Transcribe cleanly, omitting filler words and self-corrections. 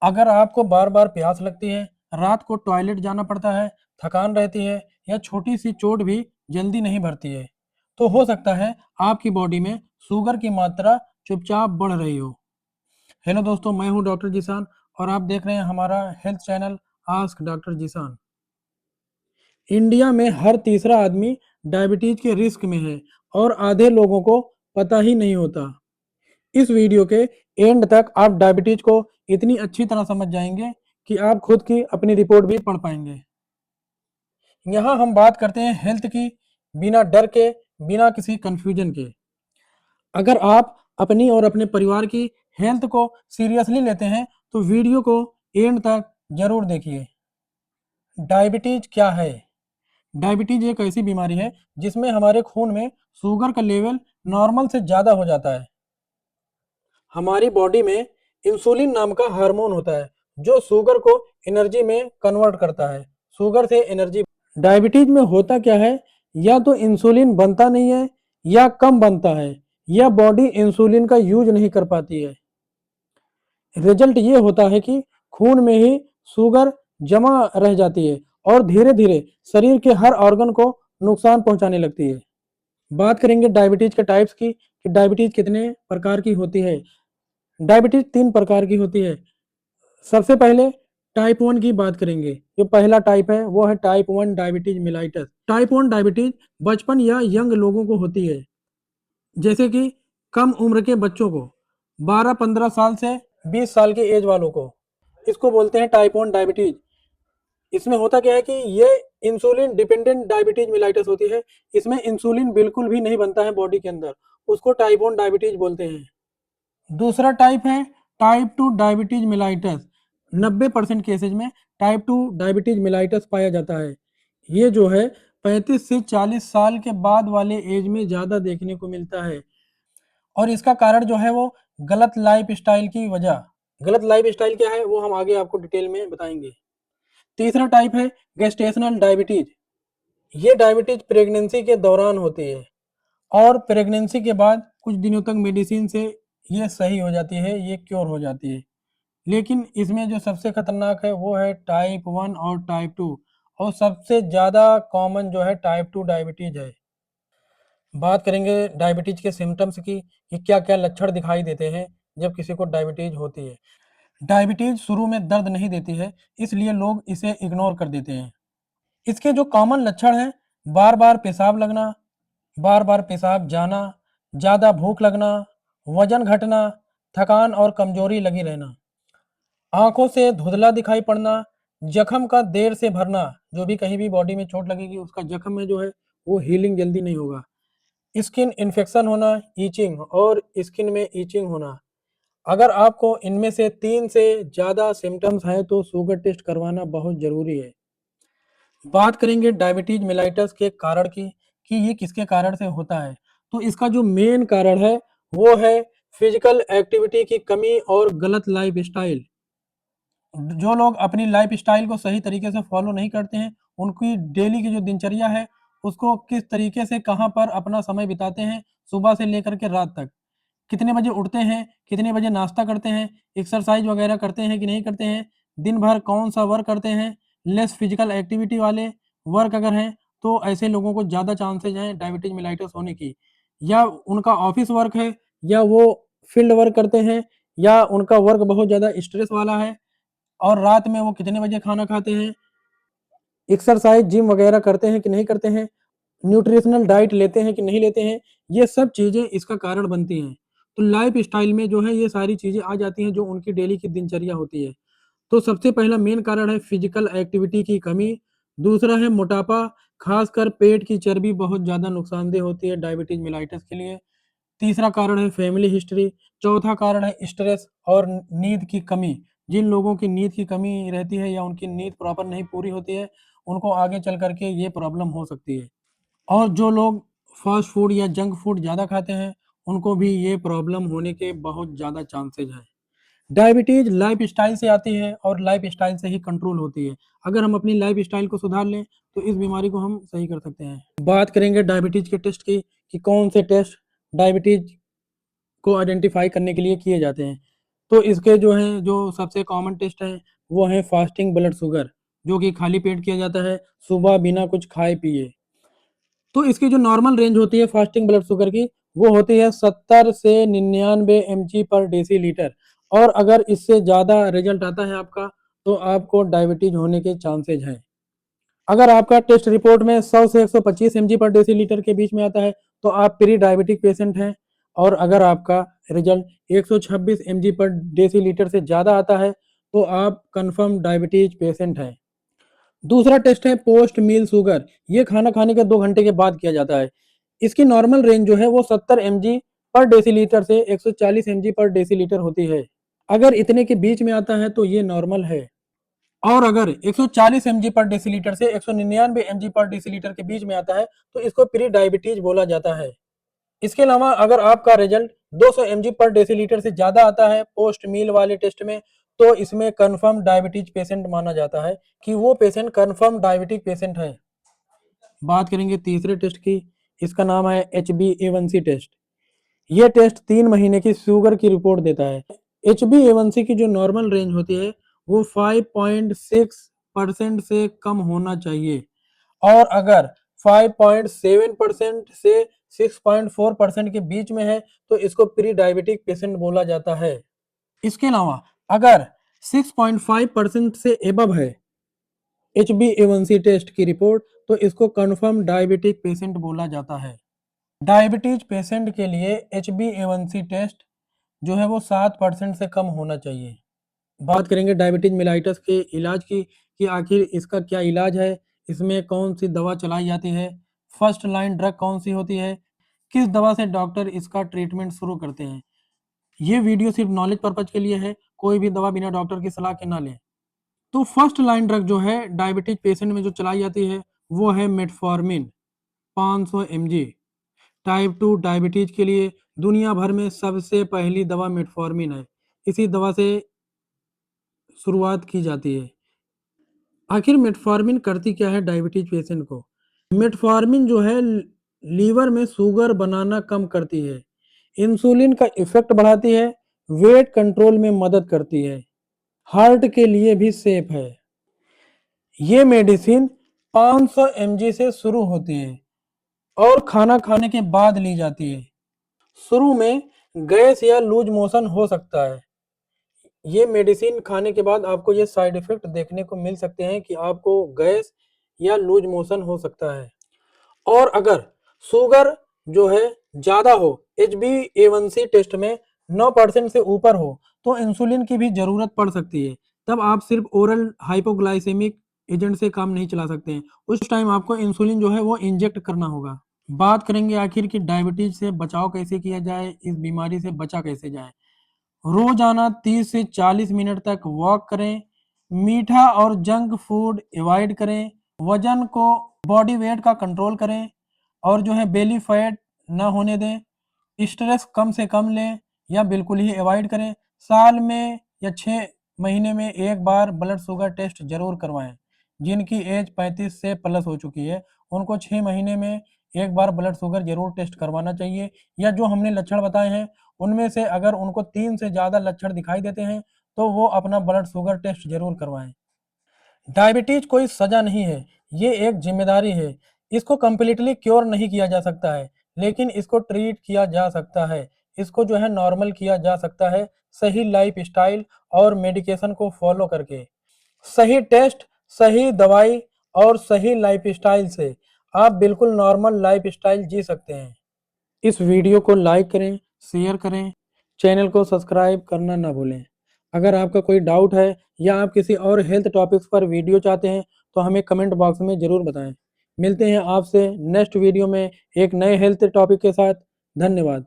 अगर आपको बार बार प्यास लगती है, रात को टॉयलेट जाना पड़ता है, थकान रहती है या छोटी सी चोट भी जल्दी नहीं भरती है, तो हो सकता है आपकी बॉडी में शुगर की मात्रा चुपचाप बढ़ रही हो। हेलो दोस्तों, मैं हूं डॉक्टर जिसान और आप देख रहे हैं हमारा health channel ask doctor Zeeshan. India में हर तीसरा आदमी डायबिटीज के रिस्क में है और आधे लोगों को पता ही नहीं होता। इस वीडियो के एंड तक आप डायबिटीज को इतनी अच्छी तरह समझ जाएंगे कि आप खुद की अपनी रिपोर्ट भी पढ़ पाएंगे। यहाँ हम बात करते हैं हेल्थ की, बिना डर के, बिना किसी कंफ्यूजन के। अगर आप अपनी और अपने परिवार की हेल्थ को सीरियसली लेते हैं तो वीडियो को एंड तक जरूर देखिए। डायबिटीज क्या है? डायबिटीज एक ऐसी बीमारी है जिसमें हमारे खून में शुगर का लेवल नॉर्मल से ज़्यादा हो जाता है। हमारी बॉडी में इंसुलिन नाम का हार्मोन होता है जो शुगर को एनर्जी में कन्वर्ट करता है। शुगर से एनर्जी। डायबिटीज में होता क्या है, या तो इंसुलिन बनता नहीं है या कम बनता है या बॉडी इंसुलिन का यूज नहीं कर पाती है। रिजल्ट ये होता है कि खून में ही शुगर जमा रह जाती है और धीरे धीरे शरीर के हर ऑर्गन को नुकसान पहुंचाने लगती है। बात करेंगे डायबिटीज के टाइप्स की कि डायबिटीज कितने प्रकार की होती है। डायबिटीज 3 प्रकार की होती है। सबसे पहले टाइप 1 की बात करेंगे। जो पहला टाइप है वो है type 1 diabetes mellitus. Type 1 diabetes बचपन या यंग लोगों को होती है, जैसे कि कम उम्र के बच्चों को, 12-15 साल से 20 साल के एज वालों को। इसको बोलते हैं टाइप 1 डायबिटीज। इसमें होता क्या है कि ये इंसुलिन डिपेंडेंट डायबिटीज मिलाइटस होती है। इसमें इंसुलिन बिल्कुल भी नहीं बनता है बॉडी के अंदर, उसको टाइप 1 डायबिटीज बोलते हैं। दूसरा टाइप है टाइप 2 डायबिटीज मिलाइटस। 90% केसेज में टाइप 2 डायबिटीज मिलाइटस पाया जाता है। ये जो है 35 से 40 साल के बाद वाले एज में ज़्यादा देखने को मिलता है और इसका कारण जो है वो गलत लाइफ स्टाइल की वजह। गलत लाइफ स्टाइल क्या है वो हम आगे आपको डिटेल में बताएंगे। तीसरा टाइप है गेस्टेशनल डायबिटीज। ये डायबिटीज प्रेगनेंसी के दौरान होती है और प्रेगनेंसी के बाद कुछ दिनों तक मेडिसिन से ये सही हो जाती है, ये क्योर हो जाती है। लेकिन इसमें जो सबसे खतरनाक है वो है टाइप 1 और टाइप 2, और सबसे ज़्यादा कॉमन जो है टाइप 2 डायबिटीज है। बात करेंगे डायबिटीज के सिम्टम्स की कि क्या क्या लक्षण दिखाई देते हैं जब किसी को डायबिटीज होती है। डायबिटीज शुरू में दर्द नहीं देती है, इसलिए लोग इसे इग्नोर कर देते हैं। इसके जो कॉमन लक्षण हैं, बार बार पेशाब लगना, बार बार पेशाब जाना, ज़्यादा भूख लगना, वजन घटना, थकान और कमजोरी लगी रहना, आंखों से धुंधला दिखाई पड़ना, जख्म का देर से भरना। जो भी कहीं भी बॉडी में चोट लगेगी उसका जख्म में जो है वो हीलिंग जल्दी नहीं होगा। स्किन इन्फेक्शन होना, ईचिंग और स्किन में ईचिंग होना। अगर आपको इनमें से 3 से ज़्यादा सिम्टम्स हैं तो शुगर टेस्ट करवाना बहुत ज़रूरी है। बात करेंगे डायबिटीज मेलाइटस के कारण की कि ये किसके कारण से होता है। तो इसका जो मेन कारण है वो है फिजिकल एक्टिविटी की कमी और गलत लाइफ स्टाइल। जो लोग अपनी लाइफ स्टाइल को सही तरीके से फॉलो नहीं करते हैं, उनकी डेली की जो दिनचर्या है उसको किस तरीके से कहाँ पर अपना समय बिताते हैं, सुबह से लेकर के रात तक, कितने बजे उठते हैं, कितने बजे नाश्ता करते हैं, एक्सरसाइज वगैरह करते हैं कि नहीं करते हैं, दिन भर कौन सा वर्क करते हैं। लेस फिजिकल एक्टिविटी वाले वर्क अगर हैं तो ऐसे लोगों को ज़्यादा चांसेज हैं डायबिटीज मेलाइटस होने की। या उनका ऑफिस वर्क है, या वो फील्ड वर्क करते हैं, या उनका वर्क बहुत ज़्यादा स्ट्रेस वाला है, और रात में वो कितने बजे खाना खाते हैं, एक्सरसाइज जिम वगैरह करते हैं कि नहीं करते हैं, न्यूट्रिशनल डाइट लेते हैं कि नहीं लेते हैं। ये सब चीज़ें इसका कारण बनती हैं। तो लाइफ स्टाइल में जो है ये सारी चीज़ें आ जाती हैं जो उनकी डेली की दिनचर्या होती है। तो सबसे पहला मेन कारण है फिजिकल एक्टिविटी की कमी। दूसरा है मोटापा, खासकर पेट की चर्बी बहुत ज़्यादा नुकसानदेह होती है डायबिटीज मेलाइटस के लिए। तीसरा कारण है फैमिली हिस्ट्री। चौथा कारण है स्ट्रेस और नींद की कमी। जिन लोगों की नींद की कमी रहती है या उनकी नींद प्रॉपर नहीं पूरी होती है, उनको आगे चल करके ये प्रॉब्लम हो सकती है। और जो लोग फास्ट फूड या जंक फूड ज़्यादा खाते हैं, उनको भी ये प्रॉब्लम होने के बहुत ज़्यादा चांसेज हैं। डायबिटीज लाइफ स्टाइल से आती है और लाइफ स्टाइल से ही कंट्रोल होती है। अगर हम अपनी लाइफ स्टाइल को सुधार लें तो इस बीमारी को हम सही कर सकते हैं। बात करेंगे डायबिटीज के टेस्ट की कि कौन से टेस्ट डायबिटीज को आइडेंटिफाई करने के लिए किए जाते हैं। तो इसके जो है जो सबसे कॉमन टेस्ट है वो है फास्टिंग ब्लड शुगर, जो कि खाली पेट किया जाता है सुबह बिना कुछ खाए पिए। तो इसकी जो नॉर्मल रेंज होती है फास्टिंग ब्लड शुगर की, वो होती है 70 से 99 mg पर डेसीलीटर। और अगर इससे ज़्यादा रिजल्ट आता है आपका, तो आपको डायबिटीज होने के चांसेज हैं। अगर आपका टेस्ट रिपोर्ट में 100 से 125 mg पर डेसीलीटर के बीच में आता है, तो आप प्री डायबिटिक पेशेंट हैं। और अगर आपका रिजल्ट 126 mg पर डेसीलीटर से ज़्यादा आता है, तो आप कंफर्म डायबिटीज पेशेंट हैं। दूसरा टेस्ट है पोस्ट मील शुगर। ये खाना खाने के 2 घंटे के बाद किया जाता है। इसकी नॉर्मल रेंज जो है वो 70 mg पर डेसीलीटर से 140 mg पर डेसीलीटर होती है। अगर इतने के बीच में आता है तो ये नॉर्मल है। और अगर 140 mg पर डेसीलीटर से 199 mg पर डेसीलीटर के बीच में आता है, तो इसको प्री डायबिटीज बोला जाता है। इसके अलावा अगर आपका रिजल्ट 200 mg पर डेसीलीटर से ज़्यादा आता है पोस्ट मील वाले टेस्ट में, तो इसमें कन्फर्म डायबिटीज पेशेंट माना जाता है कि वो पेशेंट कन्फर्म डायबिटिक पेशेंट है। बात करेंगे तीसरे टेस्ट की। इसका नाम है HbA1c टेस्ट। ये टेस्ट 3 महीने की शुगर की रिपोर्ट देता है। HbA1c की जो नॉर्मल रेंज होती है वो 5.6% से कम होना चाहिए। और अगर 5.7% से 6.4% के बीच में है, तो इसको प्री डायबिटिक पेशेंट बोला जाता है। इसके अलावा अगर 6.5% से एबव है HbA1c टेस्ट की रिपोर्ट, तो इसको कन्फर्म डायबिटिक पेशेंट बोला जाता है। डायबिटीज पेशेंट के लिए HbA1c टेस्ट जो है वो 7% से कम होना चाहिए। बात करेंगे डायबिटीज मेलाइटस के इलाज की कि आखिर इसका क्या इलाज है, इसमें कौन सी दवा चलाई जाती है, फर्स्ट लाइन ड्रग कौन सी होती है, किस दवा से डॉक्टर इसका ट्रीटमेंट शुरू करते हैं। ये वीडियो सिर्फ नॉलेज पर्पज के लिए है, कोई भी दवा बिना डॉक्टर की सलाह के ना लें। तो फर्स्ट लाइन ड्रग जो है डायबिटीज पेशेंट में जो चलाई जाती है वो है मेटफॉर्मिन 500 mg। टाइप 2 डायबिटीज के लिए दुनिया भर में सबसे पहली दवा मेटफॉर्मिन है। इसी दवा से शुरुआत की जाती है। आखिर मेटफॉर्मिन करती क्या है डायबिटीज पेशेंट को? मेटफॉर्मिन जो है लीवर में शुगर बनाना कम करती है, इंसुलिन का इफेक्ट बढ़ाती है, वेट कंट्रोल में मदद करती है, हार्ट के लिए भी सेफ है। ये मेडिसिन 500 mg से शुरू होती है और खाना खाने के बाद ली जाती है। शुरू में गैस या लूज मोशन हो सकता है। ये मेडिसिन खाने के बाद आपको ये साइड इफेक्ट देखने को मिल सकते हैं कि आपको गैस या लूज मोशन हो सकता है। और अगर शुगर जो है ज़्यादा हो, HbA1c टेस्ट में 9% से ऊपर हो, तो इंसुलिन की भी ज़रूरत पड़ सकती है। तब आप सिर्फ ओरल हाइपोग्लाइसेमिक एजेंट से काम नहीं चला सकते हैं। उस टाइम आपको इंसुलिन जो है वो इंजेक्ट करना होगा। बात करेंगे आखिर कि डायबिटीज से बचाव कैसे किया जाए, इस बीमारी से बचा कैसे जाए। रोजाना 30 से 40 मिनट तक वॉक करें, मीठा और जंक फूड अवॉइड करें, वजन को बॉडी वेट का कंट्रोल करें और जो है बेली फैट ना होने दें, स्ट्रेस कम से कम लें या बिल्कुल ही अवॉइड करें। साल में या 6 महीने में एक बार ब्लड शुगर टेस्ट जरूर करवाएं। जिनकी एज 35 से प्लस हो चुकी है, उनको 6 महीने में एक बार ब्लड शुगर जरूर टेस्ट करवाना चाहिए। या जो हमने लक्षण बताए हैं, उनमें से अगर उनको 3 से ज़्यादा लक्षण दिखाई देते हैं, तो वो अपना ब्लड शुगर टेस्ट जरूर करवाएं। डायबिटीज कोई सजा नहीं है, ये एक जिम्मेदारी है। इसको कम्प्लीटली क्योर नहीं किया जा सकता है, लेकिन इसको ट्रीट किया जा सकता है। इसको जो है नॉर्मल किया जा सकता है सही लाइफ स्टाइल और मेडिकेशन को फॉलो करके। सही टेस्ट, सही दवाई और सही लाइफ स्टाइल से आप बिल्कुल नॉर्मल लाइफ स्टाइल जी सकते हैं। इस वीडियो को लाइक करें, शेयर करें, चैनल को सब्सक्राइब करना ना भूलें। अगर आपका कोई डाउट है या आप किसी और हेल्थ टॉपिक्स पर वीडियो चाहते हैं, तो हमें कमेंट बॉक्स में ज़रूर बताएं। मिलते हैं आपसे नेक्स्ट वीडियो में एक नए हेल्थ टॉपिक के साथ। धन्यवाद।